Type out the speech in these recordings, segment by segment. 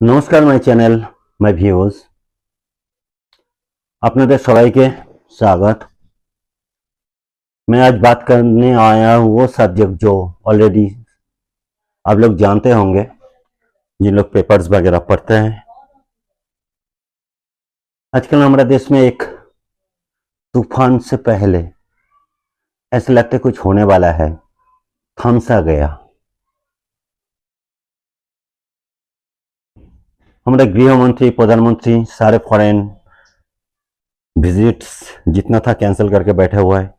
নমস্কার my channel my views, আপনাদের সবাইকে स्वागत। मैं आज बात करने आया हूँ वो सब्जेक्ट जो ऑलरेडी आप लोग जानते होंगे, जिन लोग पेपर्स वगैरह पढ़ते हैं। आजकल हमारे देश में एक तूफान से पहले ऐसा लगता है कुछ होने वाला है, थम सा गया। हमारे गृह मंत्री, प्रधानमंत्री सारे फॉरेन विजिट्स जितना था कैंसिल करके बैठे हुआ है।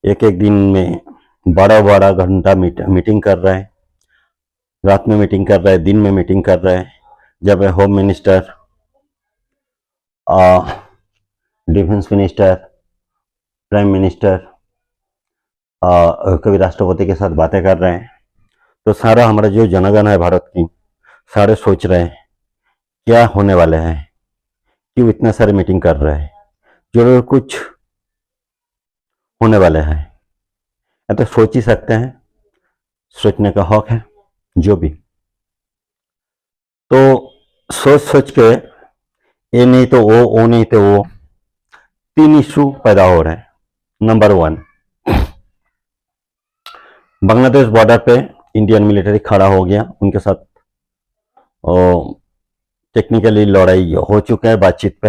एक एक दिन में 12-12 घंटा मीटिंग कर रहे हैं, रात में मीटिंग कर रहे हैं, दिन में मीटिंग कर रहे हैं। जब home minister, defence minister, prime minister, कभी राष्ट्रपति के साथ बातें कर रहे हैं, तो सारा हमारा जो जनगण है भारत की, सारे सोच रहे हैं क्या होने वाले हैं, क्यों इतने सारे मीटिंग कर रहे हैं, जरूर कुछ होने वाले हैं। तो सोच ही सकते हैं, सोचने का हक है जो भी। तो सोच सोच के ये नहीं तो वो नहीं तो वो, 3 इशू पैदा हो रहे हैं। नंबर 1, बांग्लादेश बॉर्डर पे इंडियन मिलिट्री खड़ा हो गया, उनके साथ टेक्निकली लड़ाई हो चुका है बातचीत पे।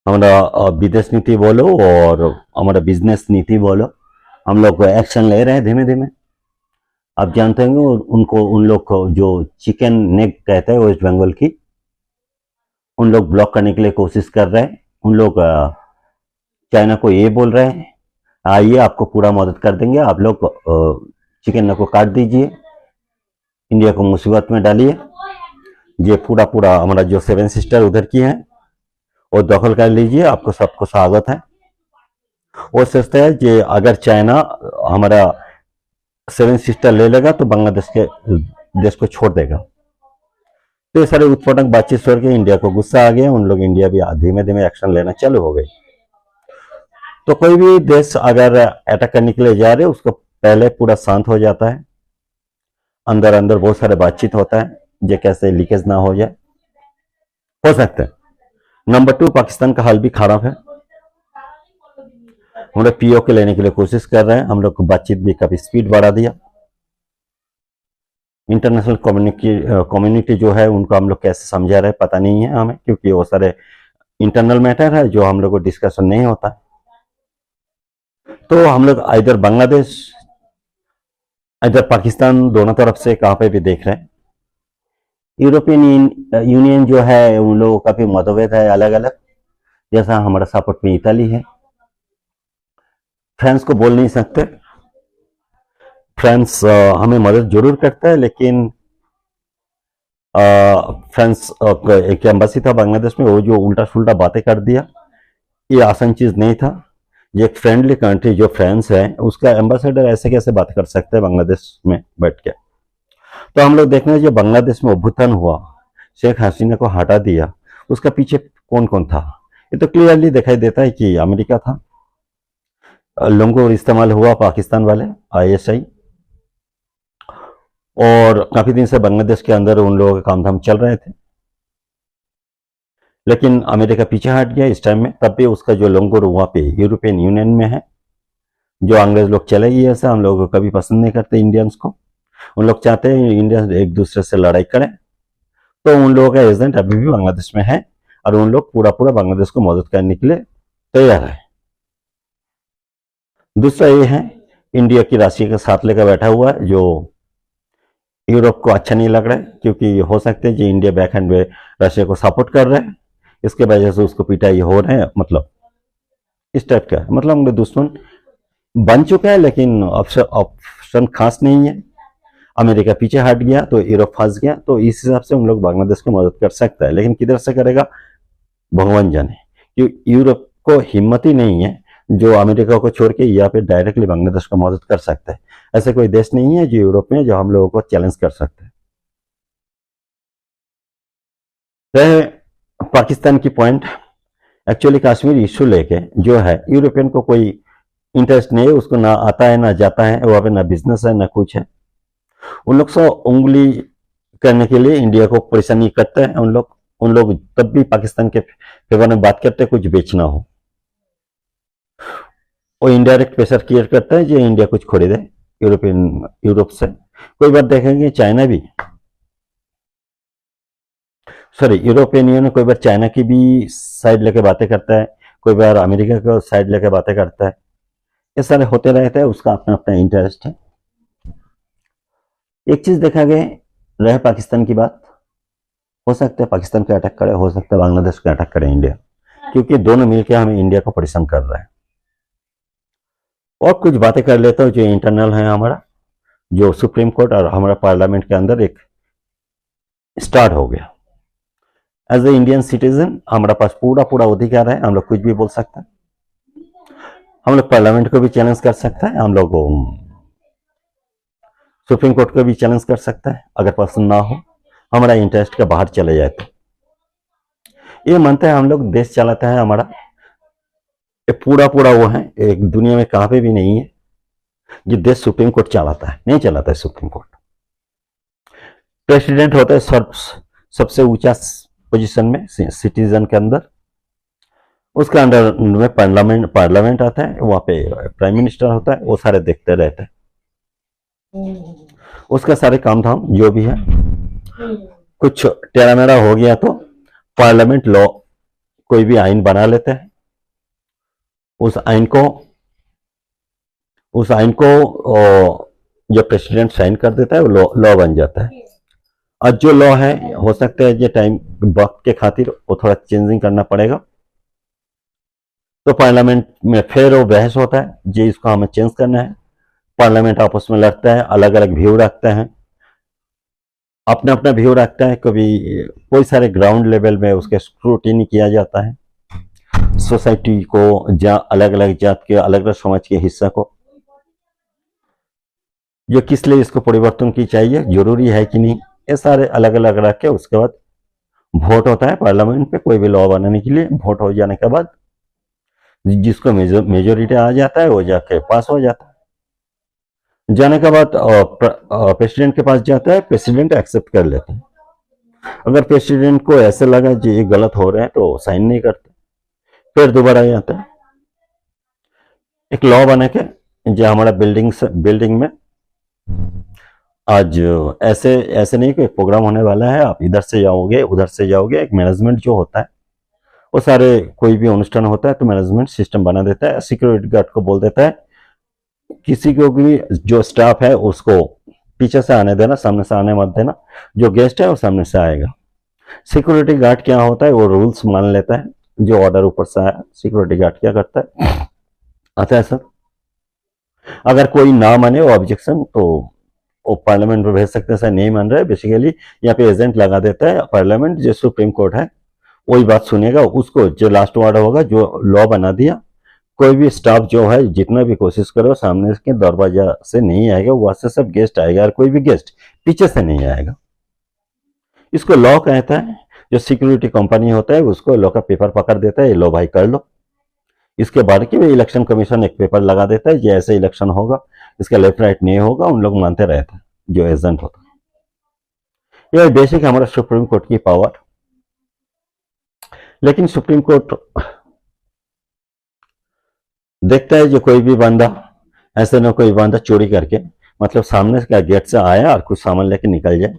हमारा विदेश नीति बोलो और हमारा बिजनेस नीति बोलो, हम लोग एक्शन ले रहे हैं धीमे धीमे। आप जानते होंगे उन लोग को जो चिकन नेक कहते हैं वेस्ट बंगाल की, उन लोग ब्लॉक करने के लिए कोशिश कर रहे हैं। उन लोग चाइना को ये बोल रहे हैं, आइए आपको पूरा मदद कर देंगे, आप लोग चिकन नेक को काट दीजिए, इंडिया को मुसीबत में डालिए। ये पूरा हमारा जो 7 सिस्टर उधर की है वो दखल कर लीजिए, आपको सबको स्वागत है। वो सोचते हैं कि अगर चाइना हमारा 7 सिस्टर ले लेगा तो बांग्लादेश के देश को छोड़ देगा। तो ये सारे उत्पादक बातचीत छोड़ के इंडिया को गुस्सा आ गया, उन लोग इंडिया भी धीमे धीमे एक्शन लेना चालू हो गई। तो कोई भी देश अगर अटैक करने के लिए जा रहे उसको पहले पूरा शांत हो जाता है, अंदर अंदर बहुत सारे बातचीत होता है, जो कैसे लीकेज ना हो जाए, हो सकता है। नंबर 2, पाकिस्तान का हाल भी खराब है। हम लोग पीओ के लेने के लिए कोशिश कर रहे हैं, हम लोग को बातचीत भी काफी स्पीड बढ़ा दिया। इंटरनेशनल कम्युनिटी जो है उनको हम लोग कैसे समझा रहे पता नहीं है हमें, क्योंकि वो सारे इंटरनल मैटर है जो हम लोग को डिस्कशन नहीं होता। तो हम लोग इधर बांग्लादेश इधर पाकिस्तान दोनों तरफ से कहां पे भी देख रहे हैं। यूरोपियन यूनियन जो है उन लोगों का भी मतभेद है अलग अलग, जैसा हमारा सपोर्ट में इताली है। फ्रांस को बोल नहीं सकते, फ्रांस हमें मदद जरूर करता है, लेकिन फ्रांस एक एम्बेसी था बांग्लादेश में, वो जो उल्टा सुल्टा बातें कर दिया, ये आसान चीज नहीं था। ये एक फ्रेंडली कंट्री जो फ्रांस है, उसका एम्बेसडर ऐसे कैसे बात कर सकते हैं बांग्लादेश में बैठ के। तो हम लोग देख रहे हैं जो बांग्लादेश में अभ्युत्थान हुआ, शेख हसीना को हटा दिया, उसका पीछे कौन कौन था, ये तो क्लियरली दिखाई देता है कि अमेरिका था। लंगोर इस्तेमाल हुआ पाकिस्तान वाले ISI, और काफी दिन से बांग्लादेश के अंदर उन लोगों के काम धाम चल रहे थे, लेकिन अमेरिका पीछे हट गया इस टाइम में। तब भी उसका जो लंगोर वहां पे यूरोपियन यूनियन में है, जो अंग्रेज लोग चले गए, ऐसा हम लोग को कभी पसंद नहीं करते इंडियंस को। उन लोग चाहते हैं इंडियंस एक दूसरे से लड़ाई करें, तो उन लोगों का एजेंट अभी भी बांग्लादेश में है, और उन लोग पूरा बांग्लादेश को मदद करने के लिए तैयार है। दूसरा ये है, इंडिया की राशि के साथ लेकर बैठा हुआ है, जो यूरोप को अच्छा नहीं लग रहा है, क्योंकि हो सकते हैं कि इंडिया बैक हैंड में रशिया को सपोर्ट कर रहे हैं, इसके वजह से उसको पिटाई हो रहे हैं। मतलब इस टाइप का, मतलब हम दुश्मन बन चुका है, लेकिन ऑप्शन खास नहीं है। अमेरिका पीछे हट गया तो यूरोप फंस गया, तो इस हिसाब से हम लोग बांग्लादेश को मदद कर सकता है, लेकिन किधर से करेगा भगवान जाने। क्योंकि यूरोप को हिम्मत ही नहीं है जो अमेरिका को छोड़ के यहाँ पे डायरेक्टली बांग्लादेश को मदद कर सकता है। ऐसे कोई देश नहीं है जो यूरोप में जो हम लोगों को चैलेंज कर सकता है। पाकिस्तान की पॉइंट, एक्चुअली कश्मीर इश्यू लेके जो है यूरोपियन को कोई इंटरेस्ट नहीं है, उसको ना आता है ना जाता है, वहाँ पे ना बिजनेस है ना कुछ है। उन लोग से उंगली करने के लिए इंडिया को परेशानी करते हैं उन लोग तब भी पाकिस्तान के फेवर में बात करते हैं कुछ बेचना हो। वो इनडायरेक्ट प्रेशर क्रिएट करता है जो इंडिया कुछ खरीदे यूरोप से। कोई बार देखेंगे चाइना भी, सॉरी यूरोपियन यूनियन कोई बार चाइना की भी साइड लेके बातें करता है, कोई बार अमेरिका का साइड लेके बातें करता है। ये सारे होते रहते हैं, उसका अपना अपना इंटरेस्ट है। एक चीज देखा गया, रहे पाकिस्तान की बात, हो सकता है पाकिस्तान का अटैक करे, हो सकता है बांग्लादेश का अटैक करे इंडिया, क्योंकि दोनों मिलकर हमें इंडिया को परेशान कर रहे हैं। और कुछ बातें कर लेता हूँ जो इंटरनल है हमारा, जो सुप्रीम कोर्ट और हमारा पार्लियामेंट के अंदर एक स्टार्ट हो गया। एज ए इंडियन सिटीजन हमारा पास पूरा पूरा अधिकार है, हम लोग कुछ भी बोल सकते हैं, हम लोग पार्लियामेंट को भी चैलेंज कर सकते हैं, हम लोग सुप्रीम कोर्ट को भी चैलेंज कर सकता है। अगर पसंद ना हो, हमारा इंटरेस्ट के बाहर चले जाए तो ये मानते हैं हम लोग देश चलाता है हमारा, ये पूरा पूरा वो है, एक दुनिया में कहां पे भी नहीं है ये देश सुप्रीम कोर्ट चलाता है, नहीं चलाता है सुप्रीम कोर्ट। प्रेसिडेंट होता है सबसे ऊंचा पोजीशन में सिटीजन के अंदर, उसके अंडर में पार्लियामेंट आता है, वहां पे प्राइम मिनिस्टर होता है, वो सारे देखते रहते हैं उसका सारे काम धाम जो भी है। कुछ टेढ़ा मेढ़ा हो गया तो पार्लियामेंट लॉ कोई भी आइन बना लेते हैं, उस आइन को जो प्रेसिडेंट साइन कर देता है वो लॉ बन जाता है। और जो लॉ है हो सकता है ये टाइम वक्त के खातिर वो थोड़ा चेंजिंग करना पड़ेगा, तो पार्लियामेंट में फिर वो बहस होता है जी इसको हमें चेंज करना है। पार्लियामेंट आपस में लड़ता है, अलग अलग व्यू रखते हैं, अपना अपना व्यू रखता है। कभी कोई सारे ग्राउंड लेवल में उसके स्क्रूटिनी किया जाता है सोसाइटी को, अलग अलग जात के अलग अलग समाज के हिस्सा को, जो किस लिए इसको परिवर्तन की चाहिए, जरूरी है कि नहीं, ये सारे अलग अलग रख के उसके बाद वोट होता है पार्लियामेंट पे कोई भी लॉ बनाने के लिए। वोट हो जाने के बाद जिसको मेजोरिटी आ जाता है वो जाके पास हो जाता है, जाने के बाद प्रेसिडेंट के पास जाता है, प्रेसिडेंट एक्सेप्ट कर लेते हैं। अगर प्रेसिडेंट को ऐसे लगा कि ये गलत हो रहा है तो साइन नहीं करते, फिर दोबारा आता है एक लॉ बना के, जो हमारा बिल्डिंग में आज ऐसे नहीं कोई प्रोग्राम होने वाला है, आप इधर से जाओगे उधर से जाओगे, एक मैनेजमेंट जो होता है वो सारे कोई भी अनुष्ठान होता है तो मैनेजमेंट सिस्टम बना देता है, सिक्योरिटी गार्ड को बोल देता है किसी को भी जो स्टाफ है उसको पीछे से आने देना, सामने से आने मत देना, जो गेस्ट है वो सामने से आएगा। सिक्योरिटी गार्ड क्या होता है वो रूल्स मान लेता है, जो ऑर्डर ऊपर से आया सिक्योरिटी गार्ड क्या करता है आता है सर, अगर कोई ना माने वो ऑब्जेक्शन तो वो पार्लियामेंट में भेज सकते हैं, सर नहीं मान रहे, बेसिकली यहाँ पे एजेंट लगा देता है पार्लियामेंट, जो सुप्रीम कोर्ट है वही बात सुनेगा, उसको जो लास्ट ऑर्डर होगा जो लॉ बना दिया, कोई भी स्टाफ जो है जितना भी कोशिश करो सामने के दरवाजा से नहीं आएगा, वहां से सब गेस्ट आएगा, और कोई भी गेस्ट पीछे से नहीं आएगा। इसको लॉ कहता है। जो सिक्योरिटी कंपनी होता है उसको लॉ का पेपर पकड़ देता है, लो भाई कर लो। इसके बाद कि इलेक्शन कमीशन एक पेपर लगा देता है, ये ऐसे इलेक्शन होगा, इसका लेफ्ट राइट नहीं होगा, उन लोग मानते रहते हैं जो एजेंट होता है। यह बेसिक हमारा सुप्रीम कोर्ट की पावर। लेकिन सुप्रीम कोर्ट देखता है जो कोई भी बंदा ऐसे ना कोई बंदा चोरी करके मतलब सामने का गेट से आया और कुछ सामान लेके निकल जाए,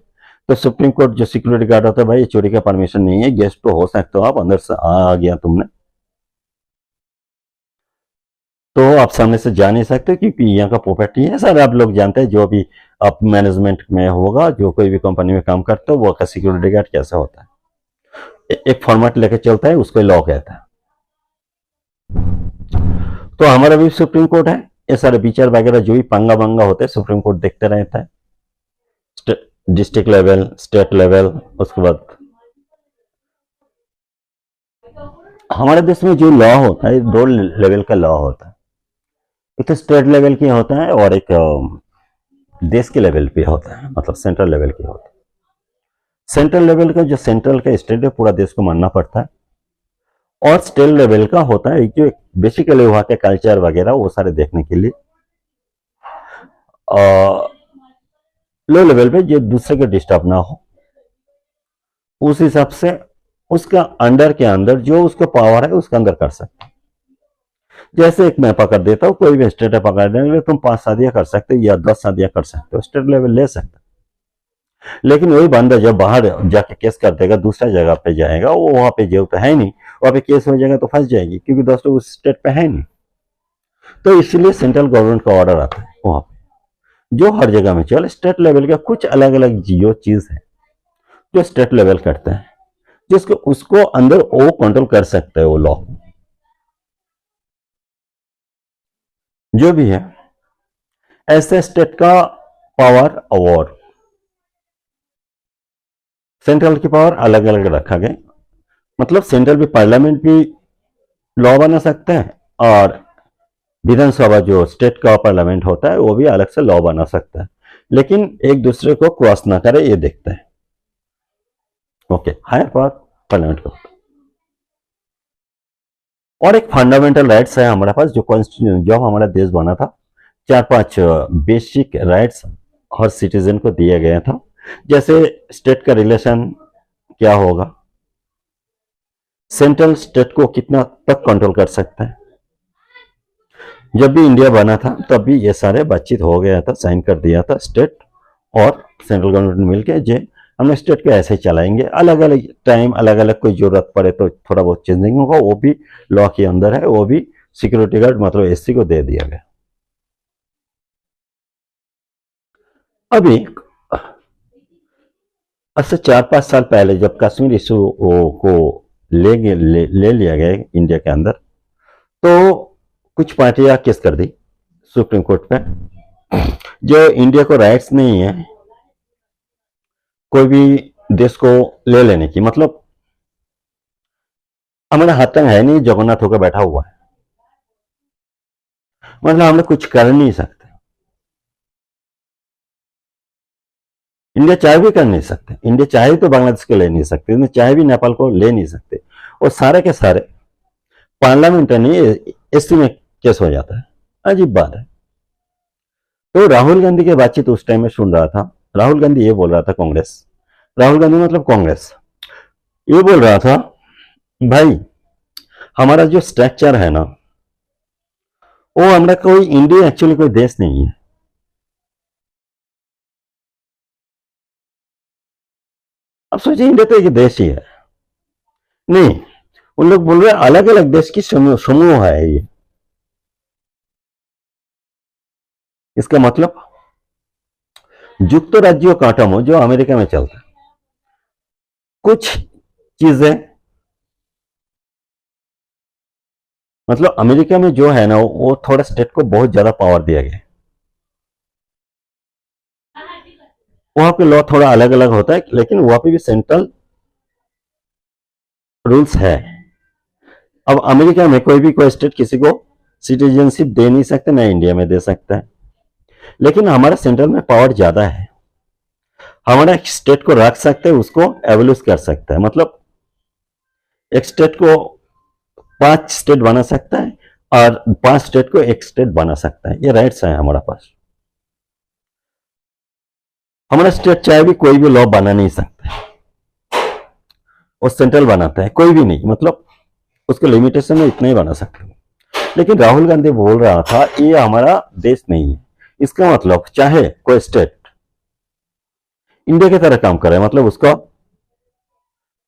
तो सुप्रीम कोर्ट जो सिक्योरिटी गार्ड होता है, भाई ये चोरी का परमिशन नहीं है, गेस्ट तो हो सकते हो आप, अंदर से आ गया तुमने तो आप सामने से जा नहीं सकते क्योंकि यहाँ का प्रॉपर्टी है। सर आप लोग जानते हैं जो भी आप मैनेजमेंट में होगा, जो कोई भी कंपनी में काम करते हो, वो का सिक्योरिटी गार्ड कैसा होता है, एक फॉर्मेट लेके चलता है, उसको लॉ कहता है। तो हमारा भी सुप्रीम कोर्ट है, ये सारे विचार वगैरह जो भी पंगा बंगा होते हैं सुप्रीम कोर्ट देखते रहता है, डिस्ट्रिक्ट लेवल, स्टेट लेवल। उसके बाद हमारे देश में जो लॉ होता है दो लेवल का लॉ होता है, एक तो स्टेट लेवल की होता है और एक देश के लेवल पे होता है, मतलब सेंट्रल लेवल की होता है। सेंट्रल लेवल का जो सेंट्रल का स्टेट है पूरा देश को मानना पड़ता है, और स्टेट लेवल का होता है जो बेसिकली वहाँ के कल्चर वगैरह वो सारे देखने के लिए। लो लेवल पे जो दूसरे को डिस्टर्ब ना हो उस हिसाब से उसका अंडर के अंदर जो उसका पावर है उसके अंदर कर सकते। जैसे एक मैं पकड़ देता हूँ, कोई भी स्टेट पकड़ने के लिए तुम 5 शादियां कर सकते हो या 10 शादियां कर सकते हो, स्टेट लेवल ले सकते हो। लेकिन वही बंदा जब बाहर जाके केस कर देगा, दूसरा जगह पे जाएगा, वो वहां पे जो तो है नहीं, वहां पे केस हो जाएगा तो फंस जाएगी क्योंकि दोस्तों उस स्टेट पे है नहीं। तो इसलिए सेंट्रल गवर्नमेंट का ऑर्डर आता है वहां पे जो हर जगह में चल। स्टेट लेवल का कुछ अलग अलग जो चीज है जो स्टेट लेवल करते हैं, जिसको उसको अंदर वो कंट्रोल कर सकते हैं वो लॉ जो भी है। ऐसे स्टेट का पावर और सेंट्रल की पावर अलग अलग रखा गया। मतलब सेंट्रल भी पार्लियामेंट भी लॉ बना सकते हैं और विधानसभा जो स्टेट का पार्लियामेंट होता है वो भी अलग से लॉ बना सकता है, लेकिन एक दूसरे को क्रॉस ना करे ये देखते हैं। ओके, हायर पावर पार्लियामेंट का होता है। और एक फंडामेंटल राइट्स है हमारे पास जो कॉन्स्टिट्यूशन जब हमारा देश बना था, 4-5 बेसिक राइट्स हर सिटीजन को दिया गया था। जैसे स्टेट का रिलेशन क्या होगा, सेंट्रल स्टेट को कितना तक कंट्रोल कर सकता है। जब भी इंडिया बना था तब भी ये सारे बातचीत हो गया था, साइन कर दिया था स्टेट और सेंट्रल गवर्नमेंट मिलकर जे हमने स्टेट को ऐसे चलाएंगे। अलग अलग टाइम अलग अलग कोई जरूरत पड़े तो थोड़ा बहुत चेंजिंग होगा, वो भी लॉ के अंदर है, वो भी सिक्योरिटी गार्ड मतलब एससी को दे दिया गया। अभी आज से 4-5 साल पहले जब कश्मीर इशू को ले लिया गया इंडिया के अंदर, तो कुछ पार्टियां केस कर दी सुप्रीम कोर्ट पे जो इंडिया को राइट्स नहीं है कोई भी देश को ले लेने की। मतलब हमारे हाथ तक है नहीं, जगन्नाथ होकर बैठा हुआ है, मतलब हम लोग कुछ कर नहीं सकते। इंडिया चाहे भी कर नहीं सकते, इंडिया चाहे तो बांग्लादेश को ले नहीं सकते, इंडिया चाहे भी नेपाल को ले नहीं सकते। और सारे के सारे पार्लियामेंट नहीं एससी में केस हो जाता है। अजीब बात है। तो राहुल गांधी की बातचीत उस टाइम में सुन रहा था। राहुल गांधी ये बोल रहा था, कांग्रेस, राहुल गांधी मतलब कांग्रेस, ये बोल रहा था भाई हमारा जो स्ट्रक्चर है ना वो हमारा कोई इंडिया एक्चुअली कोई देश नहीं है। अब सोचिए इंडिया तो एक देश ही है नहीं, उन लोग बोल रहे अलग अलग देश की समूह है ये। इसका मतलब युक्त राज्यों का काटम जो अमेरिका में चलता है, कुछ चीजें मतलब अमेरिका में जो है ना वो थोड़ा स्टेट को बहुत ज्यादा पावर दिया गया है। वहां पे लॉ थोड़ा अलग अलग होता है लेकिन वहां पे भी सेंट्रल रूल्स है। अब अमेरिका में कोई स्टेट किसी को सिटीजनशिप दे नहीं सकते, ना इंडिया में दे सकता है। लेकिन हमारा सेंट्रल में पावर ज्यादा है, हमारा एक स्टेट को रख सकते हैं, उसको एवोल्यूट कर सकता है। मतलब एक स्टेट को 5 स्टेट बना सकता है और 5 स्टेट को एक स्टेट बना सकता है। ये राइट्स है हमारा पास। हमारा स्टेट चाहे भी कोई भी लॉ बना नहीं सकता, वो सेंट्रल बनाता है, कोई भी नहीं। मतलब उसके लिमिटेशन में इतना ही बना सकते हैं। लेकिन राहुल गांधी बोल रहा था ये हमारा देश नहीं है। इसका मतलब चाहे कोई स्टेट इंडिया की तरह काम करे, मतलब उसका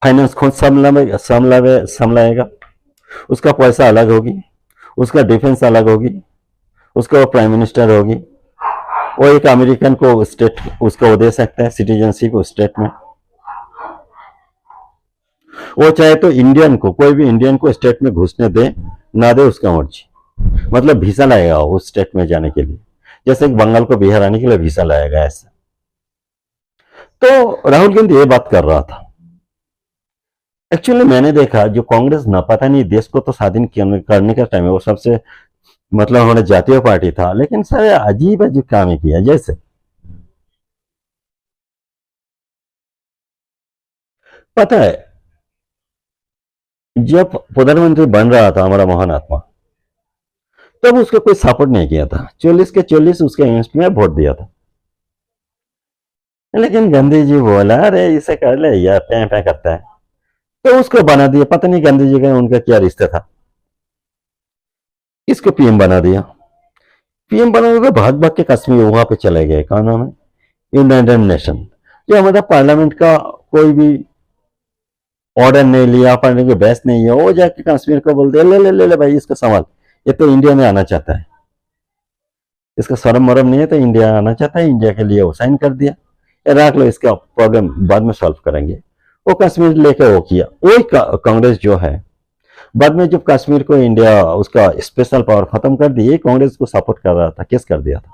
फाइनेंस खुद संभलाएगा, उसका पैसा अलग होगी, उसका डिफेंस अलग होगी, उसका वो प्राइम मिनिस्टर होगी, वो एक अमेरिकन को स्टेट उसको वो दे सकता है सिटीजनशिप उस स्टेट में। वो चाहे तो इंडियन को कोई भी इंडियन को स्टेट में घुसने दे ना दे उसका मर्जी। मतलब वीसा लाएगा उस स्टेट में जाने के लिए, जैसे बंगाल को बिहार आने के लिए वीसा लाएगा ऐसा। तो राहुल गांधी ये बात कर रहा था। एक्चुअली मैंने देखा जो कांग्रेस ना पता नहीं देश को तो स्वाधीन करने का टाइम है वो सबसे मतलब हमारा जातीय पार्टी था, लेकिन सारे अजीब अजीब काम ही किया। जैसे पता है जब प्रधानमंत्री बन रहा था हमारा महान आत्मा, तब उसका कोई सपोर्ट नहीं किया था, 40 के 40 उसके अगेंस्ट में वोट दिया था। लेकिन गांधी जी बोला अरे इसे कर ले यार, पे पे करता है, तो उसको बना दिया। पता नहीं गांधी जी का उनका क्या रिश्ता था, इसको पीएम बना दिया। पीएम बनाने के भाग भाग के कश्मीर वहां पे चले गए, कहा नाम है, यूनाइटेड नेशन। जो हमारा पार्लियामेंट का कोई भी ऑर्डर नहीं लिया, पढ़ने की बहस नहीं है, वो जाके कश्मीर को बोल दिया ले ले ले ले भाई इसका सवाल, ये तो इंडिया में आना चाहता है, इसका शर्म मरम नहीं है, तो इंडिया आना चाहता है, इंडिया के लिए वो साइन कर दिया, ये रख लो, इसका प्रॉब्लम बाद में सॉल्व करेंगे। वो कश्मीर लेके वो किया। वही कांग्रेस जो है, बाद में जब कश्मीर को इंडिया उसका स्पेशल पावर खत्म कर दिए, कांग्रेस को सपोर्ट कर रहा था, केस कर दिया था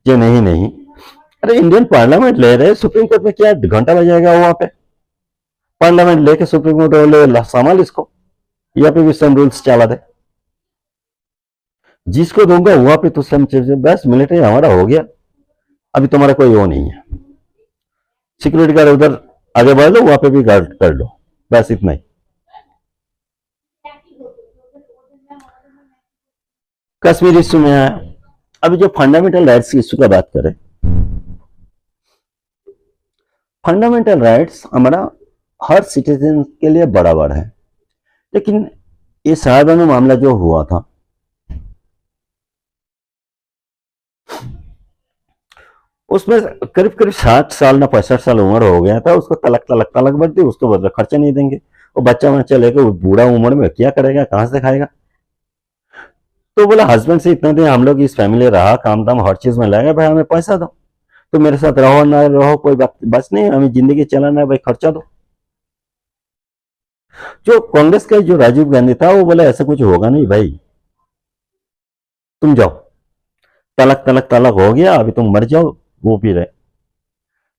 जो नहीं नहीं, अरे इंडियन पार्लियामेंट ले रहे, सुप्रीम कोर्ट में क्या घंटा बजाएगा वहां पे? पार्लियामेंट लेके सुप्रीम कोर्ट ले संभाल इसको, यहाँ पे भी सेम रूल्स चला दे, जिसको दूंगा वहां पे तो सेम चीज, बस मिलिट्री हमारा हो गया, अभी तुम्हारा कोई वो नहीं है, सिक्योरिटी गार्ड उधर आगे बढ़ लो, वहां पे भी गार्ड कर लो, बस इतना ही। कश्मीर इश्यू में है। अभी जो फंडामेंटल राइट्स की इश्यू का बात करें, फंडामेंटल राइट्स हमारा हर सिटीजन के लिए बराबर है, लेकिन ये साहिबा में मामला जो हुआ था, उसमें करीब करीब 60 साल ना 65 साल उम्र हो गया था, उसको तलक तलक तलक बढ़ दी, उसको बदला खर्चा नहीं देंगे, वो बच्चा बच्चा लेकर बूढ़ा उम्र में क्या करेगा, कहां से खाएगा? तो बोला हस्बैंड से इतना दिन हम लोग इस फैमिली रहा, काम दाम हर चीज में लगे, भाई हमें पैसा दो, तो मेरे साथ रहो ना रहो कोई बात बस नहीं, हमें जिंदगी चलाना है भाई, खर्चा दो। जो कांग्रेस का जो राजीव गांधी था वो बोला ऐसा कुछ होगा नहीं भाई, तुम जाओ, तलक तलक तलक हो गया, अभी तुम मर जाओ, वो भी रहे।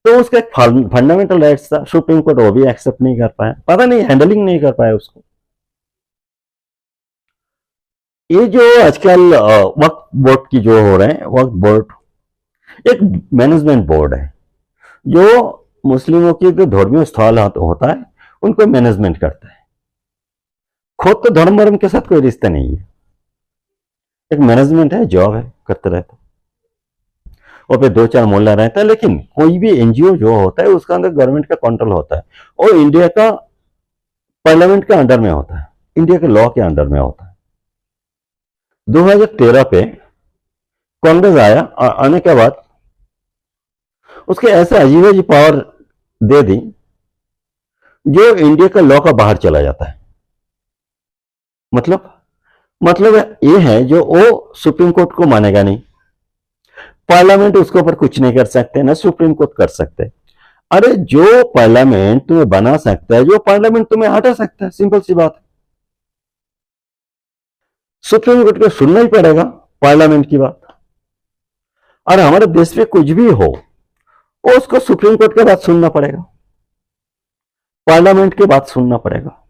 तो उसका एक फंडामेंटल राइट्स था, सुप्रीम कोर्ट वो भी एक्सेप्ट नहीं कर पाया, पता नहीं हैंडलिंग नहीं कर पाया उसको। ये जो आजकल वक्फ बोर्ड की जो हो रहे हैं, वक्फ बोर्ड एक मैनेजमेंट बोर्ड है, जो मुस्लिमों की जो धर्मीय स्थल होता है उनको मैनेजमेंट करता है, खुद तो धर्म वर्म के साथ कोई रिश्ता नहीं है, एक मैनेजमेंट है, जॉब है, करते रहते, और पे दो चार मोहल्ला रहता है। लेकिन कोई भी एनजीओ जो होता है उसका अंदर गवर्नमेंट का कंट्रोल होता है, और इंडिया का पार्लियामेंट के अंडर में होता है, इंडिया के लॉ के अंडर में होता है। 2013 पे कांग्रेस आया, आने के बाद उसके ऐसे अजीब अजीब पावर दे दी जो इंडिया का लॉ का बाहर चला जाता है। मतलब मतलब ये है जो वो सुप्रीम कोर्ट को मानेगा नहीं, पार्लियामेंट उसके ऊपर कुछ नहीं कर सकते, ना सुप्रीम कोर्ट कर सकते। अरे जो पार्लियामेंट तुम्हें बना सकता है, जो पार्लियामेंट तुम्हें हटा सकता है, सिंपल सी बात है, सुप्रीम कोर्ट को सुनना ही पड़ेगा पार्लियामेंट की बात। और हमारे देश में कुछ भी हो, उसको सुप्रीम कोर्ट के बात सुनना पड़ेगा, पार्लियामेंट की बात सुनना पड़ेगा,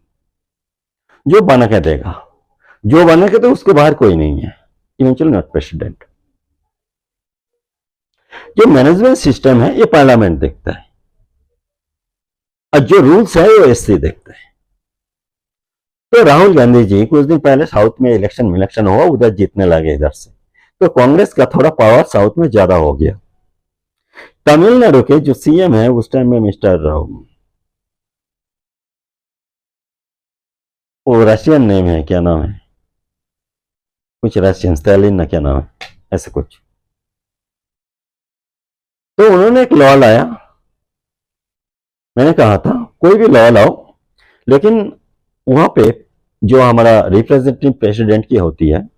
जो बना के देगा, जो बना के, तो उसके बाहर कोई नहीं है, इवेंचुअली नॉट प्रेसिडेंट। जो मैनेजमेंट सिस्टम है ये पार्लियामेंट देखता है, और जो रूल्स है वो एससी देखता है। तो राहुल गांधी जी कुछ दिन पहले साउथ में इलेक्शन इलेक्शन हुआ, उधर जीतने लगे इधर से, तो कांग्रेस का थोड़ा पावर साउथ में ज्यादा हो गया। तमिलनाडु के जो सीएम है उस टाइम में मिस्टर, वो रशियन नेम है, क्या नाम है, कुछ रशियन स्टालिन ना क्या नाम है, ऐसे कुछ। तो उन्होंने एक लॉ लाया, मैंने कहा था कोई भी लॉ लाओ, लेकिन वहां पे जो हमारा रिप्रेजेंटेटिव प्रेसिडेंट की होती है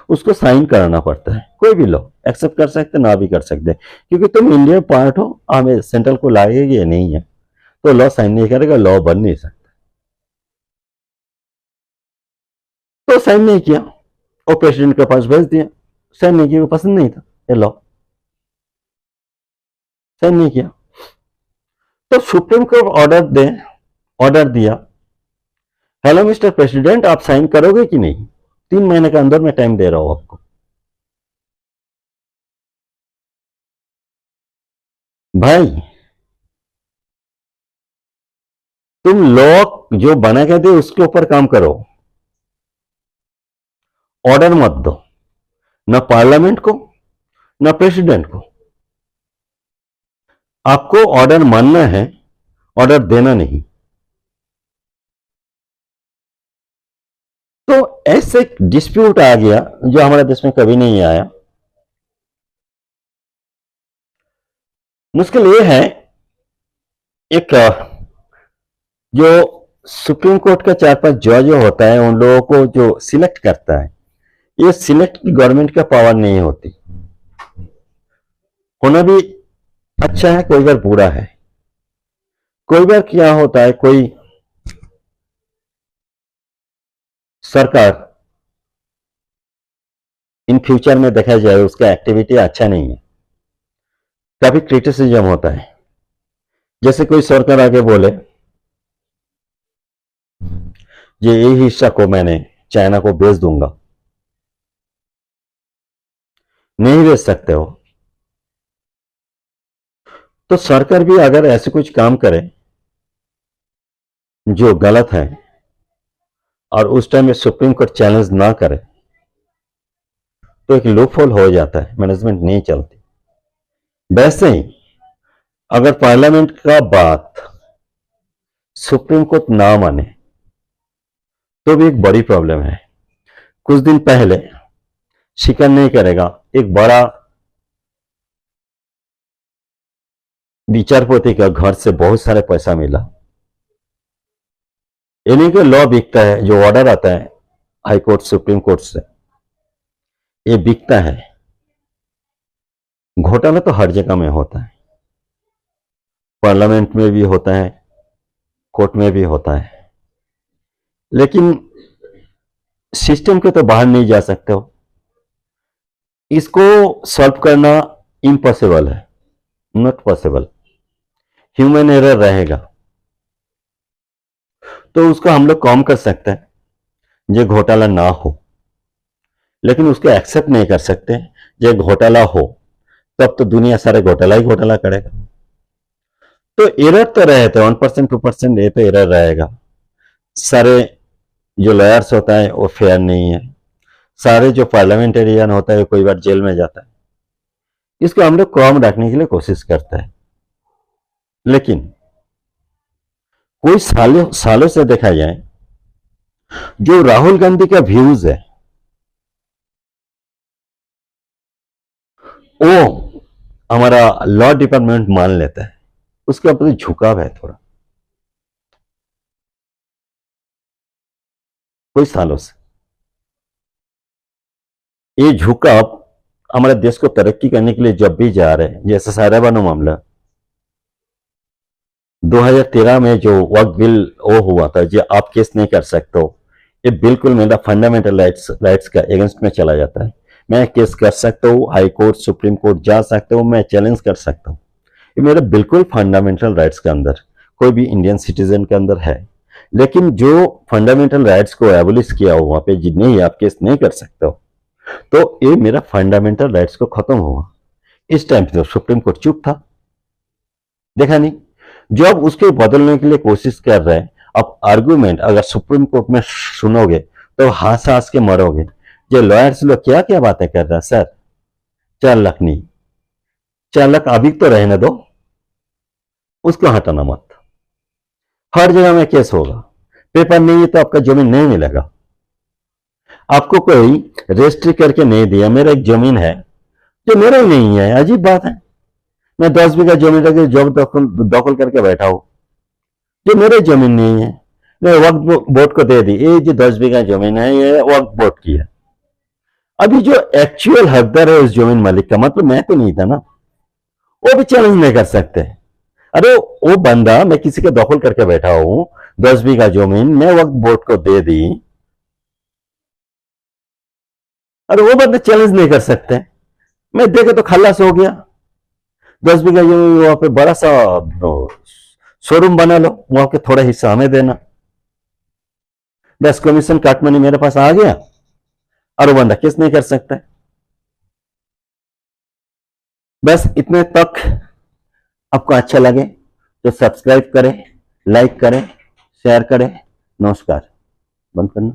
उसको साइन कराना पड़ता है, कोई भी लॉ एक्सेप्ट कर सकते ना भी कर सकते, क्योंकि तुम इंडियन पार्ट हो, हमें सेंट्रल को लागेगी ये नहीं है, तो लॉ साइन नहीं करेगा, लॉ बन नहीं सकता। तो साइन नहीं किया, और प्रेसिडेंट के पास भेज दिया, साइन नहीं किया, पसंद नहीं था ये लॉ, साइन नहीं किया। तो सुप्रीम कोर्ट ऑर्डर दिया, हेलो मिस्टर प्रेसिडेंट आप साइन करोगे कि नहीं, 3 महीने के अंदर मैं टाइम दे रहा हूं आपको। भाई तुम लॉ जो बना के दे उसके ऊपर काम करो, ऑर्डर मत दो, ना पार्लियामेंट को ना प्रेसिडेंट को। आपको ऑर्डर मानना है, ऑर्डर देना नहीं। तो ऐसे एक डिस्प्यूट आ गया जो हमारे देश में कभी नहीं आया। मुश्किल ये है, एक जो सुप्रीम कोर्ट का 4-5 जज होता है उन लोगों को जो सिलेक्ट करता है, ये सिलेक्ट गवर्नमेंट का पावर नहीं होती। होना भी अच्छा है, कोई बार बुरा है। कोई बार क्या होता है, कोई सरकार इन फ्यूचर में देखा जाए उसका एक्टिविटी अच्छा नहीं है, कभी क्रिटिसिज्म होता है। जैसे कोई सरकार आगे बोले ये हिस्सा को मैंने चाइना को बेच दूंगा, नहीं बेच सकते हो। तो सरकार भी अगर ऐसे कुछ काम करे जो गलत है और उस टाइम में सुप्रीम कोर्ट चैलेंज ना करे तो एक लूपहोल हो जाता है, मैनेजमेंट नहीं चलती। वैसे ही अगर पार्लियामेंट का बात सुप्रीम कोर्ट ना माने तो भी एक बड़ी प्रॉब्लम है। कुछ दिन पहले शिकन नहीं करेगा, एक बड़ा विचारपति का घर से बहुत सारे पैसा मिला। इन्हीं के लॉ बिकता है, जो ऑर्डर आता है हाई कोर्ट सुप्रीम कोर्ट से, ये बिकता है। घोटाला तो हर जगह में होता है, पार्लियामेंट में भी होता है, कोर्ट में भी होता है, लेकिन सिस्टम के तो बाहर नहीं जा सकते हो। इसको सॉल्व करना इम्पॉसिबल है, नॉट पॉसिबल। ह्यूमन एरर रहेगा तो उसको हम लोग कम कर सकते हैं, जो घोटाला ना हो, लेकिन उसको एक्सेप्ट नहीं कर सकते। जो घोटाला हो तब तो दुनिया सारे घोटाला ही घोटाला करेगा। तो एरर तो रहते 1% 2% ये तो एरर रहेगा। सारे जो लॉयर्स होता है वो फेयर नहीं है, सारे जो पार्लियामेंटेरियन होता है कोई बार जेल में जाता है। इसको हम लोग कम रखने के लिए कोशिश करते हैं, लेकिन कोई सालों सालों से देखा जाए जो राहुल गांधी का व्यूज है वो हमारा लॉ डिपार्टमेंट मान लेता है, उसके प्रति झुकाव है थोड़ा, कोई सालों से। ये झुकाव हमारे देश को तरक्की करने के लिए जब भी जा रहे हैं, जैसे सारा बानो मामला 2013 में जो वक्त बिल वो हुआ था, जो आप केस नहीं कर सकते हो, ये बिल्कुल मेरा फंडामेंटल राइट्स का अगेंस्ट में चला जाता है। मैं केस कर सकता हूँ, हाई कोर्ट सुप्रीम कोर्ट जा सकता हूँ, मैं चैलेंज कर सकता हूँ, ये मेरे बिल्कुल फंडामेंटल राइट्स के अंदर, कोई भी इंडियन सिटीजन के अंदर है। लेकिन जो फंडामेंटल राइट्स को एबोलिश किया हो वहां पे नहीं आप केस नहीं कर सकते हो, तो ये मेरा फंडामेंटल राइट्स को खत्म हुआ। इस टाइम पे तो सुप्रीम कोर्ट चुप था, देखा नहीं। जब उसके बदलने के लिए कोशिश कर रहे हैं, अब आर्गुमेंट अगर सुप्रीम कोर्ट में सुनोगे तो हंस हंस के मरोगे। जो लॉयर्स लोग क्या क्या बातें कर रहे हैं, सर 4 लाख नहीं, 4 लाख अभी तो रहने दो, उसको हटाना मत। हर जगह में केस होगा, पेपर नहीं है तो आपका जमीन नहीं मिलेगा। आपको कोई रजिस्ट्री करके नहीं दिया, मेरा एक जमीन है जो मेरा ही नहीं है, अजीब बात है। मैं 10 बीघा जमीन रख जब दखल करके बैठा हूं, जो मेरे जमीन नहीं है, मैं वक्फ बोर्ड को दे दी, ये जो 10 बीघा जमीन है ये वक्फ बोर्ड की है। अभी जो एक्चुअल हकदार है उस जमीन मालिक का, मतलब मैं तो नहीं था ना, वो भी चैलेंज नहीं कर सकते। अरे वो बंदा, मैं किसी के दखल करके बैठा हूं, 10 बीघा जमीन मैं वक्फ बोर्ड को दे दी, अरे वो बंदा चैलेंज नहीं कर सकते। मैं देखे तो खल्लास हो गया। 10 बीघा जमीन वहां पे बड़ा सा शोरूम बना लो, वहां के थोड़ा हिस्सा हमें देना, बस कमीशन काट मनी मेरे पास आ गया और वो बंदा केस नहीं कर सकता। बस इतने तक। आपको अच्छा लगे तो सब्सक्राइब करें, लाइक करें शेयर करें। नमस्कार, बंद करना।